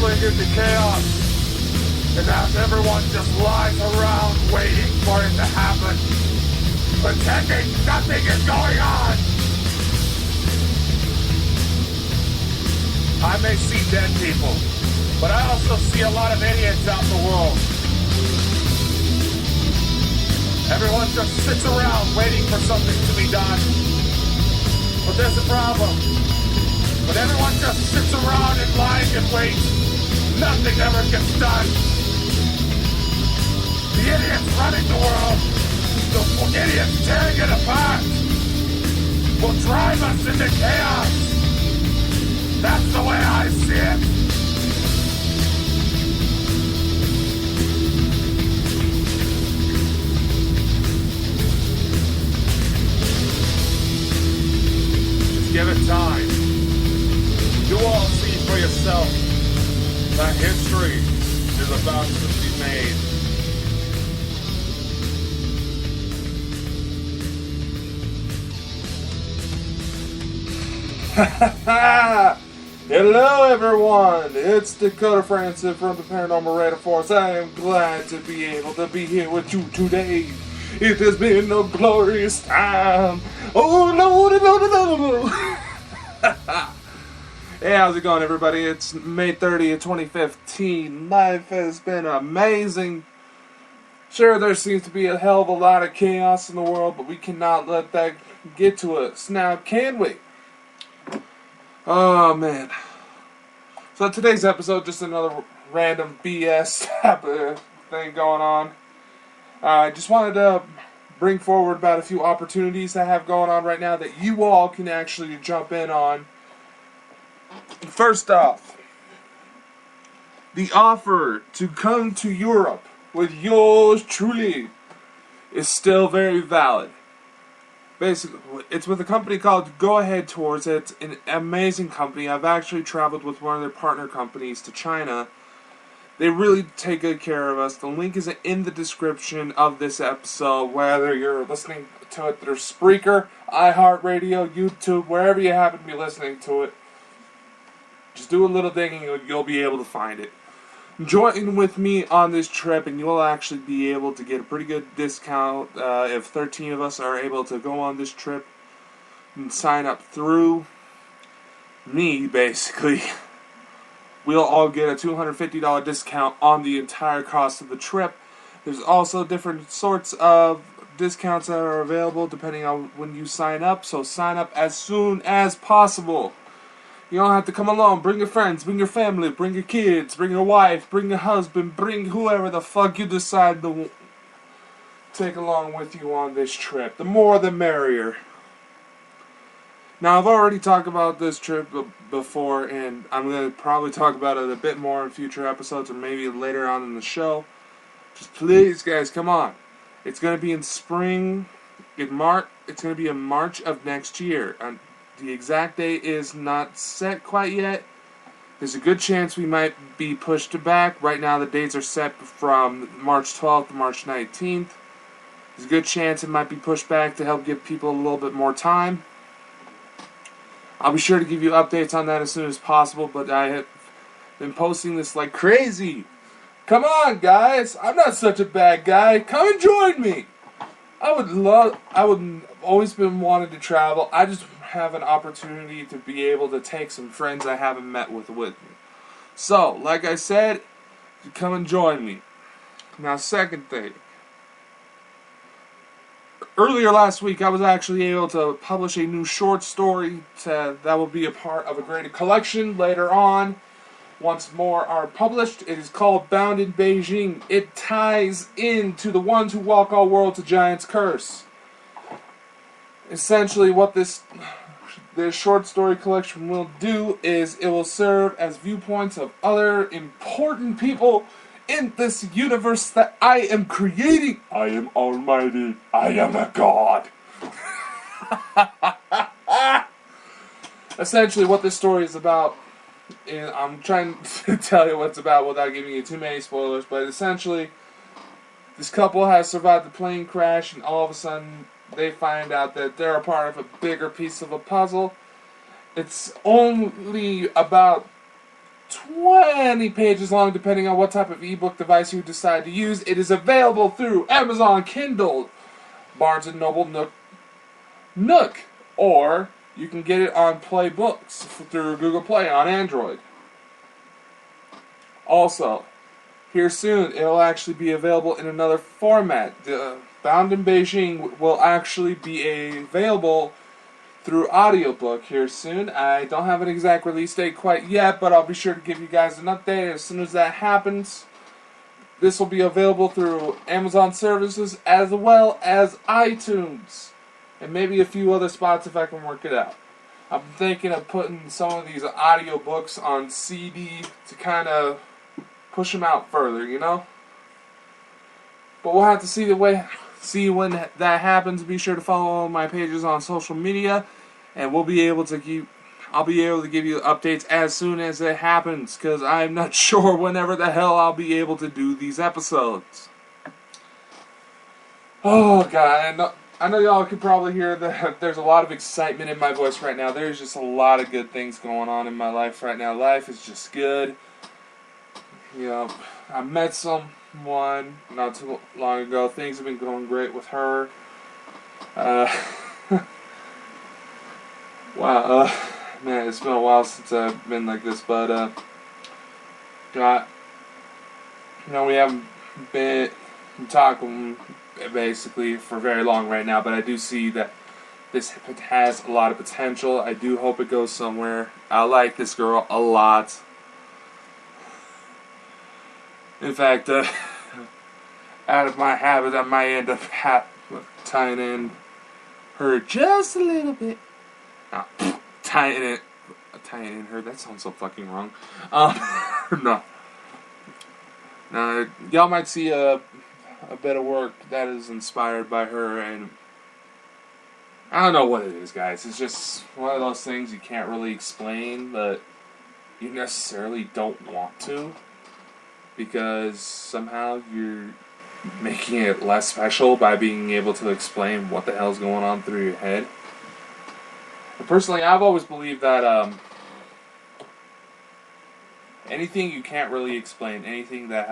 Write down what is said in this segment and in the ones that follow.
spiraling into chaos. And as everyone just lies around waiting for it to happen, pretending nothing is going on. I may see dead people, but I also see a lot of idiots out in the world. Everyone just sits around waiting for something to be done. But there's a problem. When everyone just sits around and lies and waits, nothing ever gets done. The idiots running the world, the idiots tearing it apart, will drive us into chaos. That's the way I see it. Just give it time. You all see for yourself that history is about to be made. Hello everyone, it's Dakota Francis from the Paranormal Radar Force. I am glad to be able to be here with you today. It has been a glorious time. Oh no. Hey, how's it going everybody? It's May 30th, 2015. Life has been amazing. Sure, there seems to be a hell of a lot of chaos in the world, but we cannot let that get to us. Now, can we? Oh, man. So today's episode, just another random BS type of thing going on. I just wanted to bring forward about a few opportunities I have going on right now that you all can actually jump in on. First off, the offer to come to Europe with yours truly is still very valid. Basically, it's with a company called Go Ahead Tours. It's an amazing company. I've actually traveled with one of their partner companies to China. They really take good care of us. The link is in the description of this episode, whether you're listening to it through Spreaker, iHeartRadio, YouTube, wherever you happen to be listening to it. Just do a little digging and you'll be able to find it. Join with me on this trip and you'll actually be able to get a pretty good discount if 13 of us are able to go on this trip and sign up through me, basically. We'll all get a $250 discount on the entire cost of the trip. There's also different sorts of discounts that are available depending on when you sign up, so sign up as soon as possible. You don't have to come along. Bring your friends, bring your family, bring your kids, bring your wife, bring your husband, bring whoever the fuck you decide to take along with you on this trip. The more the merrier. Now, I've already talked about this trip before, and I'm going to probably talk about it a bit more in future episodes or maybe later on in the show. Just please, guys, come on. It's going to be in spring, in March. It's going to be in March of next year. The exact date is not set quite yet. There's a good chance we might be pushed back. Right now the dates are set from March 12th to March 19th. There's a good chance it might be pushed back to help give people a little bit more time. I'll be sure to give you updates on that as soon as possible, but I have been posting this like crazy. Come on, guys. I'm not such a bad guy. Come and join me. I would always been wanting to travel. I just have an opportunity to be able to take some friends I haven't met with me. So, like I said, you come and join me. Now, second thing. Earlier last week, I was actually able to publish a new short story that will be a part of a greater collection later on. Once more are published. It is called Bound in Beijing. It ties into the Ones Who Walk All Worlds, a Giant's Curse. Essentially, what this short story collection will do is it will serve as viewpoints of other important people in this universe that I am creating. I am almighty. I am a god. Essentially, what this story is about, and I'm trying to tell you what it's about without giving you too many spoilers, but essentially, this couple has survived the plane crash, and all of a sudden, they find out that they're a part of a bigger piece of a puzzle. It's only about 20 pages long, depending on what type of ebook device you decide to use. It is available through Amazon Kindle, Barnes & Noble, Nook, or you can get it on Play Books through Google Play on Android. Also, here soon, it'll actually be available in another format. The Bound in Beijing will actually be available through audiobook here soon. I don't have an exact release date quite yet, but I'll be sure to give you guys an update as soon as that happens. This will be available through Amazon services as well as iTunes, and maybe a few other spots if I can work it out. I'm thinking of putting some of these audiobooks on CD to kind of push them out further, you know? But we'll have to see when that happens. Be sure to follow all my pages on social media, and I'll be able to give you updates as soon as it happens, because I'm not sure whenever the hell I'll be able to do these episodes. Oh God, I know y'all can probably hear that there's a lot of excitement in my voice right now. There's just a lot of good things going on in my life right now. Life is just good. You know, I met someone not too long ago. Things have been going great with her. Wow, man, it's been a while since I've been like this, but, we haven't been talking basically for very long right now, but I do see that this has a lot of potential. I do hope it goes somewhere. I like this girl a lot. In fact, out of my habit, I might end up tying in her just a little bit. Tying in her. That sounds so fucking wrong. No. Now, y'all might see a bit of work that is inspired by her, and I don't know what it is, guys. It's just one of those things you can't really explain, but you necessarily don't want to, because somehow you're making it less special by being able to explain what the hell's going on through your head. But personally, I've always believed that anything you can't really explain, anything that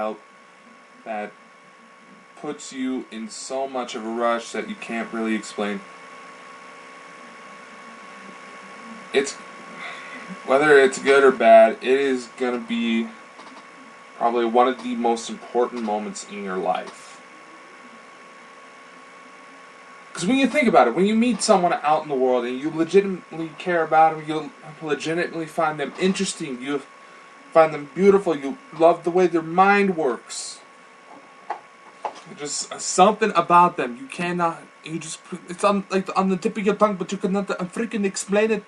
puts you in so much of a rush that you can't really explain, it's, whether it's good or bad, it is going to be probably one of the most important moments in your life. Because when you think about it, when you meet someone out in the world and you legitimately care about them, you legitimately find them interesting, you find them beautiful, you love the way their mind works, just something about them, it's on the tip of your tongue, but you cannot freaking explain it.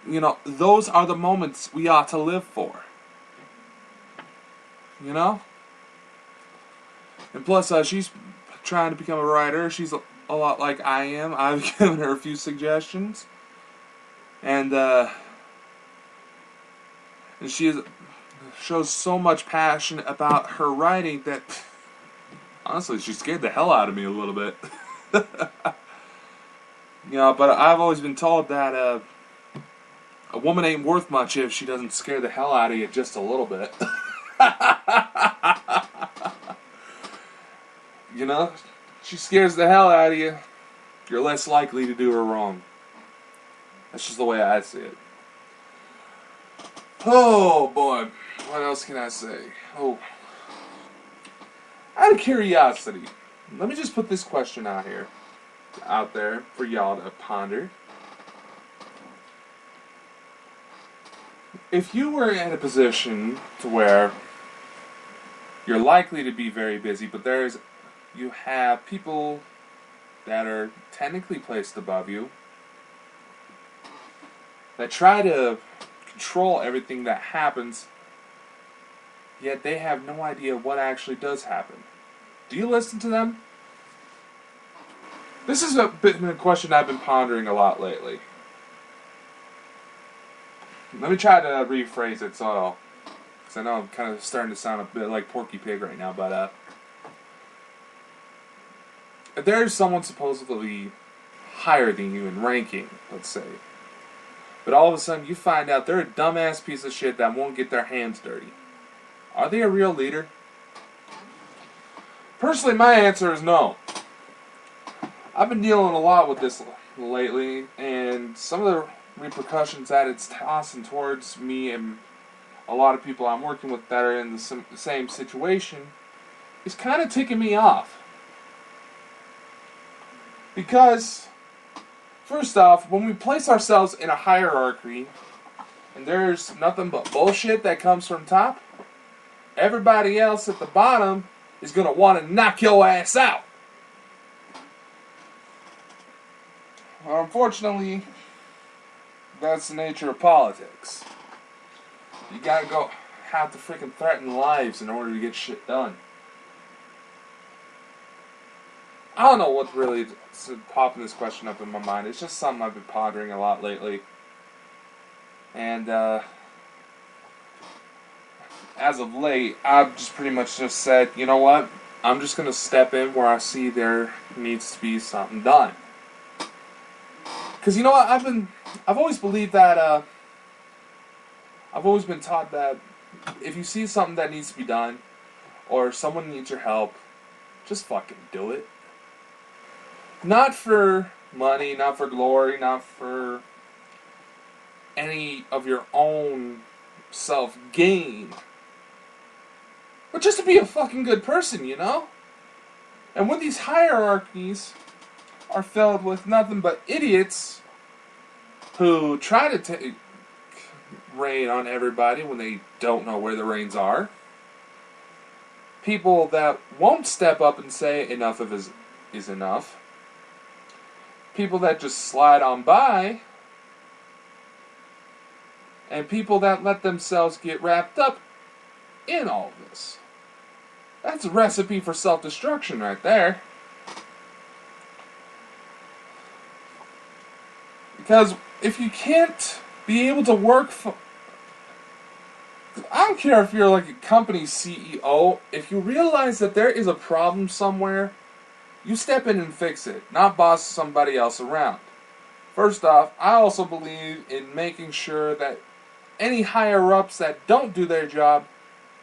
You know, those are the moments we ought to live for. You know? And plus, she's trying to become a writer. She's a lot like I am. I've given her a few suggestions. And she shows so much passion about her writing that, honestly, she scared the hell out of me a little bit. You know, but I've always been told that a woman ain't worth much if she doesn't scare the hell out of you just a little bit. You know, she scares the hell out of you, you're less likely to do her wrong. That's just the way I see it. Oh boy, what else can I say? Oh, out of curiosity, let me just put this question out there for y'all to ponder. If you were in a position to where you're likely to be very busy, but you have people that are technically placed above you that try to control everything that happens, yet they have no idea what actually does happen. Do you listen to them? This is a question I've been pondering a lot lately. Let me try to rephrase it, because I know I'm kind of starting to sound a bit like Porky Pig right now, but if there's someone supposedly higher than you in ranking, let's say, but all of a sudden you find out they're a dumbass piece of shit that won't get their hands dirty. Are they a real leader? Personally, my answer is no. I've been dealing a lot with this lately, and some of the repercussions that it's tossing towards me and a lot of people I'm working with that are in the same situation is kind of ticking me off. Because, first off, when we place ourselves in a hierarchy and there's nothing but bullshit that comes from top, everybody else at the bottom is going to want to knock your ass out. Well, unfortunately, that's the nature of politics. You gotta have to freaking threaten lives in order to get shit done. I don't know what really is popping this question up in my mind. It's just something I've been pondering a lot lately. And, as of late, I've just pretty much just said, you know what? I'm just gonna step in where I see there needs to be something done. Because you know what, I've always believed that, I've always been taught that if you see something that needs to be done, or someone needs your help, just fucking do it. Not for money, not for glory, not for any of your own self-gain, but just to be a fucking good person, you know? And when these hierarchies are filled with nothing but idiots who try to take reign on everybody when they don't know where the reins are. People that won't step up and say enough of is enough. People that just slide on by. And people that let themselves get wrapped up in all this. That's a recipe for self-destruction right there. Because if you can't be able to work for... I don't care if you're like a company CEO. If you realize that there is a problem somewhere, you step in and fix it, not boss somebody else around. First off, I also believe in making sure that any higher-ups that don't do their job,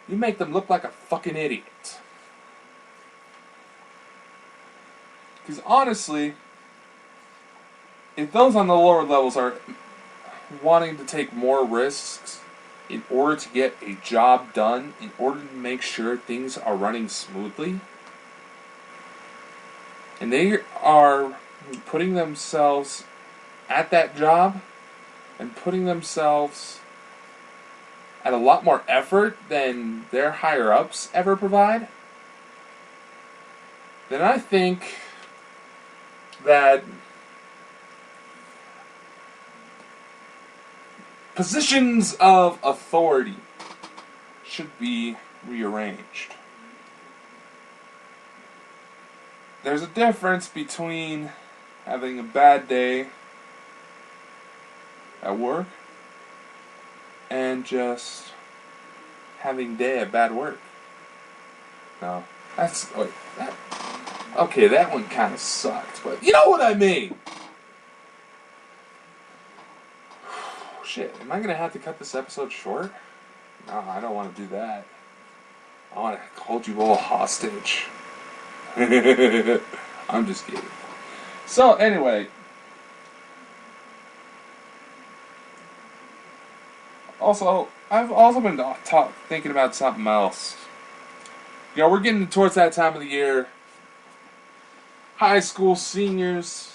you make them look like a fucking idiot. Because honestly, if those on the lower levels are wanting to take more risks in order to get a job done, in order to make sure things are running smoothly, and they are putting themselves at that job and putting themselves at a lot more effort than their higher-ups ever provide, then I think that positions of authority should be rearranged. There's a difference between having a bad day at work and just having day at bad work. No, okay, that one kind of sucked, but you know what I mean. Shit, am I going to have to cut this episode short? No, I don't want to do that. I want to hold you all hostage. I'm just kidding. So, anyway. Also, I've also been thinking about something else. You know, we're getting towards that time of the year. High school seniors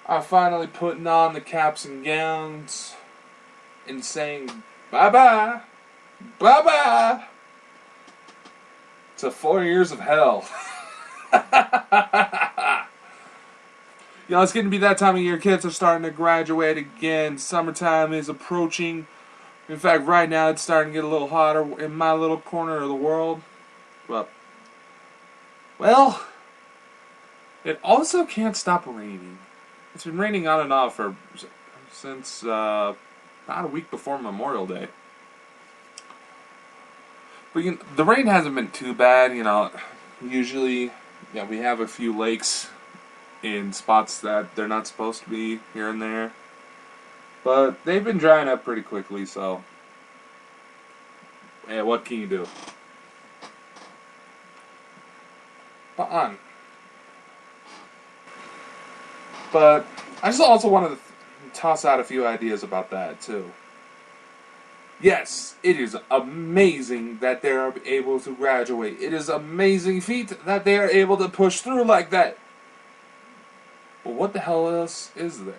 are finally putting on the caps and gowns and saying bye-bye, bye-bye to 4 years of hell. You know, it's getting to be that time of year. Kids are starting to graduate again. Summertime is approaching. In fact, right now it's starting to get a little hotter in my little corner of the world. Well, it also can't stop raining. It's been raining on and off since about a week before Memorial Day. But the rain hasn't been too bad. You know, usually, we have a few lakes in spots that they're not supposed to be here and there. But they've been drying up pretty quickly, so yeah, what can you do? But I just also wanted to toss out a few ideas about that too. Yes, it is amazing that they are able to graduate. It is amazing feat that they are able to push through like that. But what the hell else is there?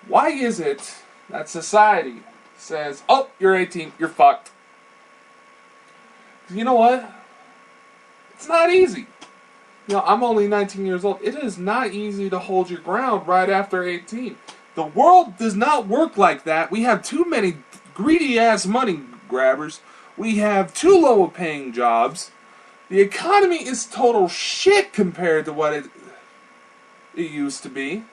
Why is it that society says, oh, you're 18, you're fucked? You know what? It's not easy. You know, I'm only 19 years old. It is not easy to hold your ground right after 18. The world does not work like that. We have too many greedy-ass money grabbers. We have too low-paying jobs. The economy is total shit compared to what it used to be.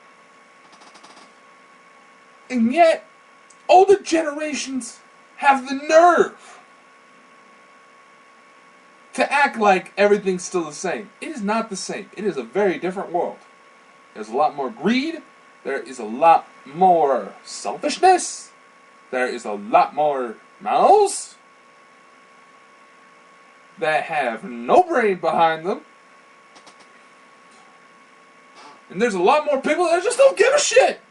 And yet, older generations have the nerve to act like everything's still the same. It is not the same. It is a very different world. There's a lot more greed. There is a lot more selfishness. There is a lot more mouths that have no brain behind them. And there's a lot more people that just don't give a shit.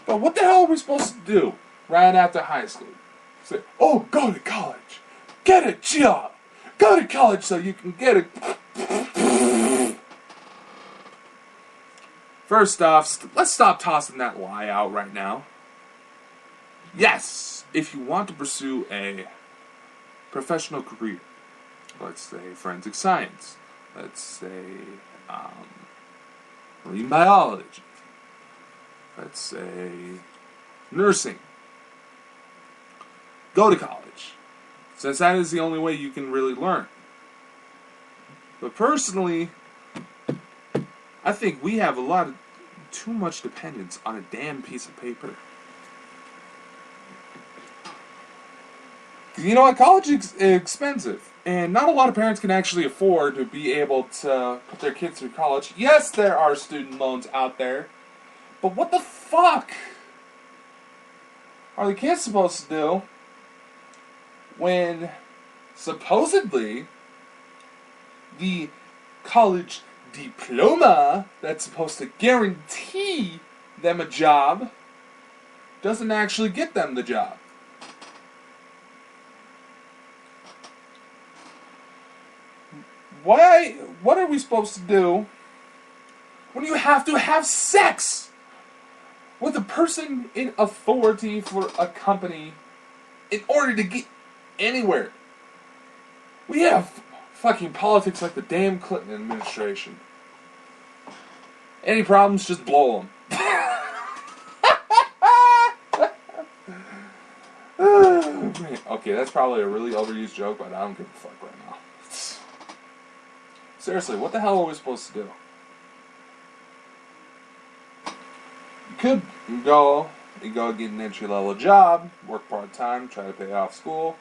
But what the hell are we supposed to do right after high school? Say, oh, go to college. Get a job. Go to college so you can get a... First off, let's stop tossing that lie out right now. Yes, if you want to pursue a professional career, let's say forensic science, let's say marine biology, let's say nursing, go to college, since that is the only way you can really learn. But personally, I think we have too much dependence on a damn piece of paper. You know what? College is expensive, and not a lot of parents can actually afford to be able to put their kids through college. Yes, there are student loans out there, but what the fuck are the kids supposed to do when supposedly the college diploma that's supposed to guarantee them a job doesn't actually get them the job? What are we supposed to do when you have to have sex with a person in authority for a company in order to get anywhere? We have fucking politics like the damn Clinton administration. Any problems, just blow them. Okay, that's probably a really overused joke, but I don't give a fuck right now. Seriously, what the hell are we supposed to do? You could go get an entry-level job, work part-time, try to pay off school,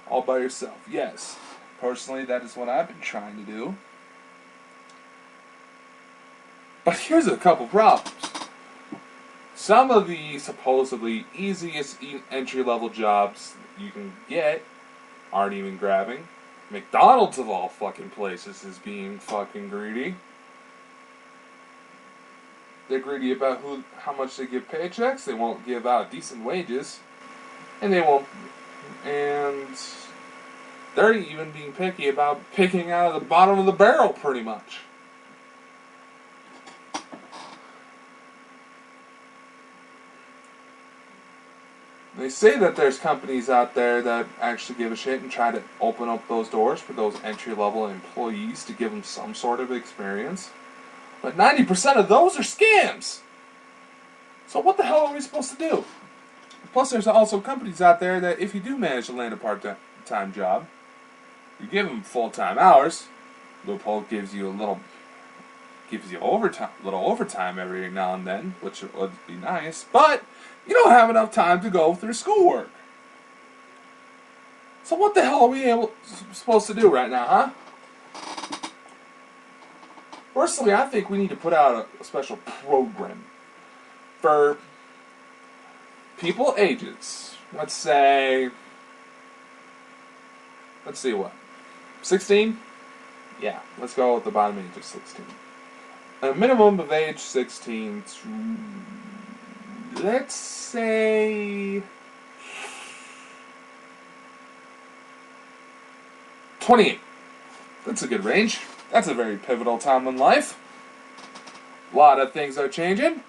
all by yourself. Yes, personally, that is what I've been trying to do. But here's a couple problems. Some of the supposedly easiest entry-level jobs you can get aren't even grabbing. McDonald's of all fucking places is being fucking greedy. They're greedy about how much they give paychecks. They won't give out decent wages, and they're even being picky about picking out of the bottom of the barrel, pretty much. They say that there's companies out there that actually give a shit and try to open up those doors for those entry-level employees to give them some sort of experience. But 90% of those are scams! So what the hell are we supposed to do? Plus there's also companies out there that if you do manage to land a part-time job, you give them full-time hours. Loophole gives you little overtime every now and then, which would be nice, but you don't have enough time to go through schoolwork. So what the hell are we supposed to do right now, huh? Personally, I think we need to put out a special program for people ages, let's see what, 16? Yeah, let's go with the bottom age of 16. A minimum of age 16 to, let's say, 28. That's a good range. That's a very pivotal time in life. A lot of things are changing.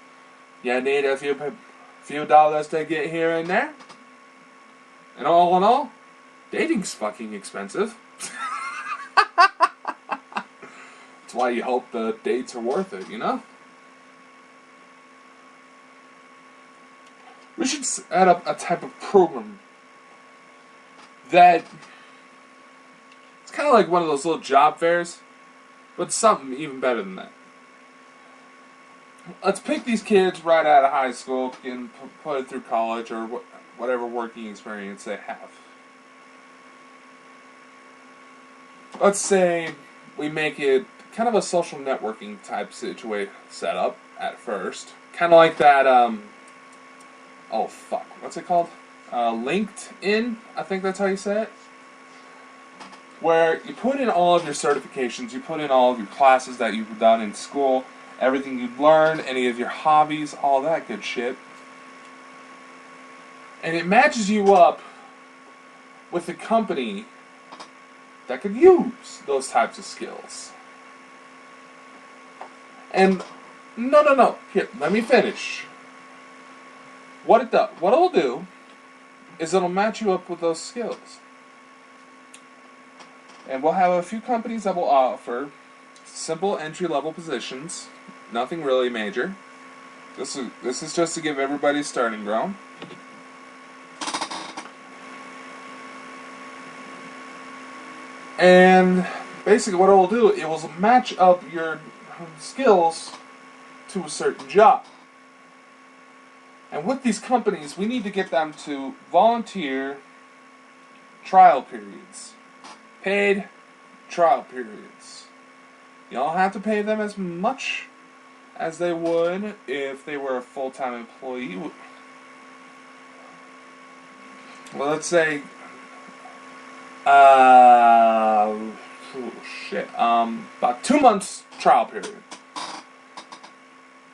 You need a few dollars to get here and there. And all in all, dating's fucking expensive. That's why you hope the dates are worth it, you know? We should set up a type of program that it's kind of like one of those little job fairs, but something even better than that. Let's pick these kids right out of high school and put it through college or whatever working experience they have. Let's say we make it kind of a social networking type situation setup at first. Kind of like that, what's it called? LinkedIn, I think that's how you say it. Where you put in all of your certifications, you put in all of your classes that you've done in school, everything you've learned, any of your hobbies, all that good shit. And it matches you up with a company that could use those types of skills. And, no. Here, let me finish. What it'll do is it'll match you up with those skills. And we'll have a few companies that will offer simple entry-level positions. Nothing really major. This is just to give everybody a starting ground. And basically what it will do, it will match up your skills to a certain job. And with these companies, we need to get them to volunteer trial periods. Paid trial periods. You don't have to pay them as much as they would if they were a full-time employee. Well, let's say, about 2 months trial period.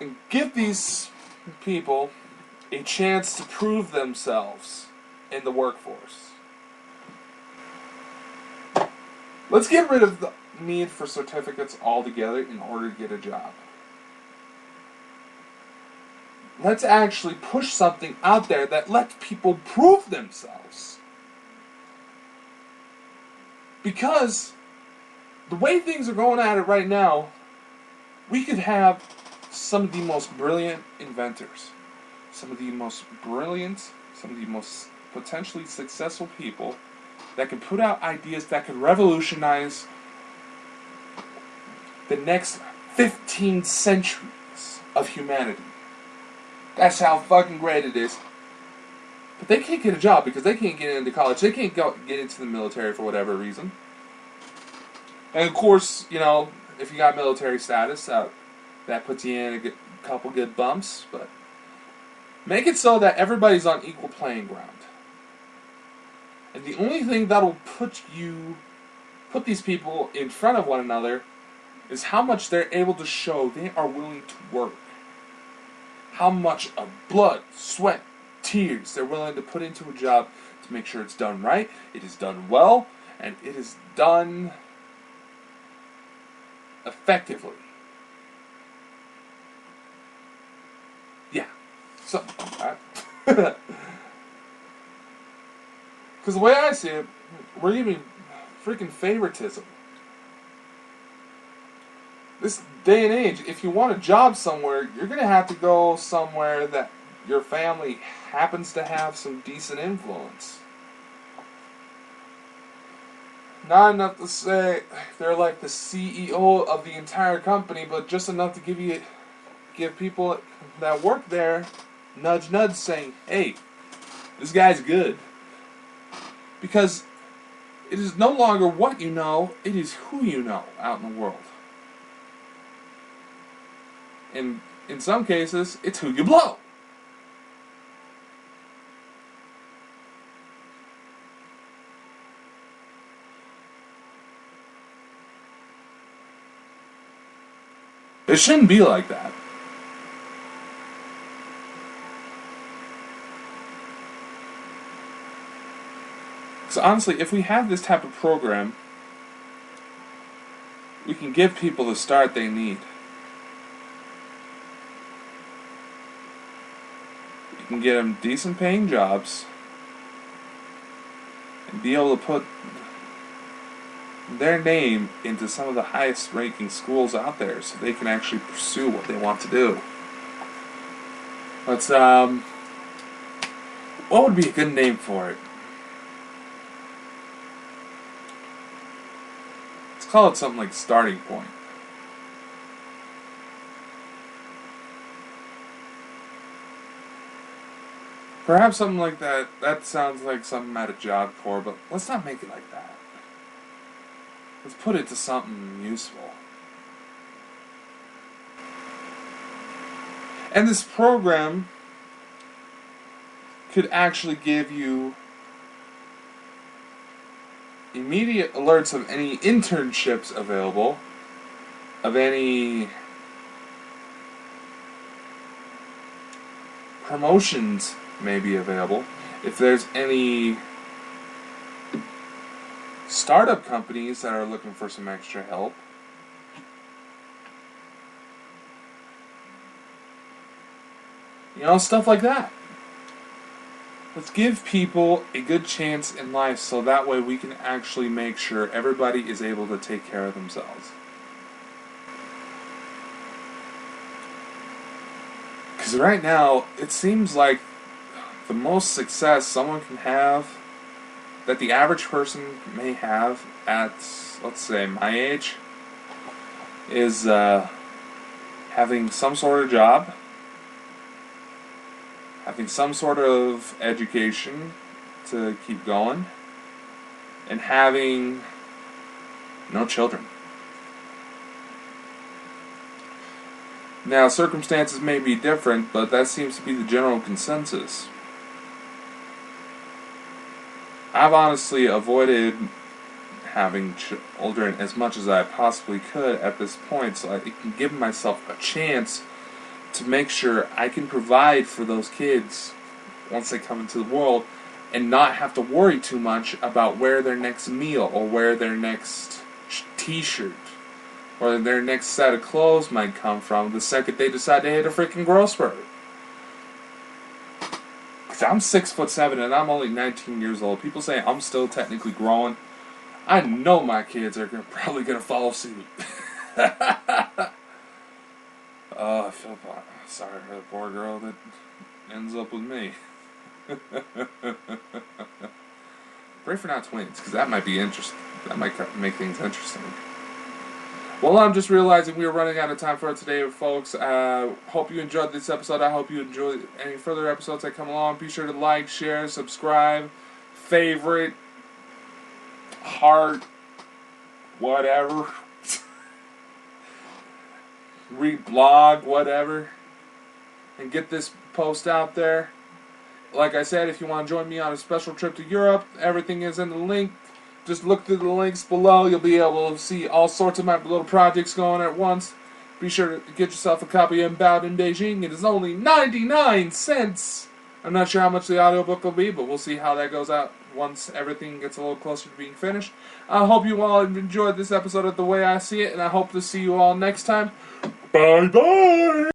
And give these people a chance to prove themselves in the workforce. Let's get rid of the need for certificates altogether in order to get a job. Let's actually push something out there that lets people prove themselves. Because the way things are going at it right now, we could have some of the most brilliant inventors, some of the most potentially successful people that can put out ideas that could revolutionize the next 15 centuries of humanity. That's how fucking great it is. But they can't get a job because they can't get into college. They can't get into the military for whatever reason. And of course, you know, if you got military status, that puts you in a couple good bumps. But make it so that everybody's on equal playing ground. And the only thing that'll put these people in front of one another is how much they're able to show they are willing to work. How much of blood, sweat, tears they're willing to put into a job to make sure it's done right, it is done well, and it is done effectively. Yeah, something like that. Because the way I see it, we're giving freaking favoritism. This day and age, if you want a job somewhere, you're going to have to go somewhere that your family happens to have some decent influence. Not enough to say they're like the CEO of the entire company, but just enough to give people that work there nudge nudge saying, hey, this guy's good. Because it is no longer what you know, it is who you know out in the world. And in some cases, it's who you blow. It shouldn't be like that. Because honestly, if we have this type of program, we can give people the start they need. We can get them decent paying jobs and be able to put their name into some of the highest ranking schools out there so they can actually pursue what they want to do. But, what would be a good name for it? Let's call it something like Starting Point. Perhaps something like that. That sounds like something at a Job Corps, but let's not make it like that. Let's put it to something useful. And this program could actually give you immediate alerts of any internships available, of any promotions may be available, if there's any startup companies that are looking for some extra help. You know, stuff like that. Let's give people a good chance in life so that way we can actually make sure everybody is able to take care of themselves. Because right now, it seems like the most success someone can have, that the average person may have at, let's say, my age, is having some sort of job, having some sort of education to keep going, and having no children. Now, circumstances may be different, but that seems to be the general consensus. I've honestly avoided having children as much as I possibly could at this point, so I can give myself a chance to make sure I can provide for those kids once they come into the world and not have to worry too much about where their next meal or where their next t-shirt or their next set of clothes might come from the second they decide to hit a freaking growth spurt. I'm 6'7" and I'm only 19 years old. People say I'm still technically growing. I know my kids are probably going to follow suit. Oh, I feel sorry for the poor girl that ends up with me. Pray for not twins, because that might be interesting. That might make things interesting. Well, I'm just realizing we are running out of time for today, folks. Hope you enjoyed this episode. I hope you enjoy any further episodes that come along. Be sure to like, share, subscribe, favorite, heart, whatever. Reblog, whatever. And get this post out there. Like I said, if you want to join me on a special trip to Europe, everything is in the link. Just look through the links below. You'll be able to see all sorts of my little projects going at once. Be sure to get yourself a copy of Inbound in Beijing. It is only 99 cents. I'm not sure how much the audiobook will be, but we'll see how that goes out once everything gets a little closer to being finished. I hope you all have enjoyed this episode of the way I see it, and I hope to see you all next time. Bye-bye!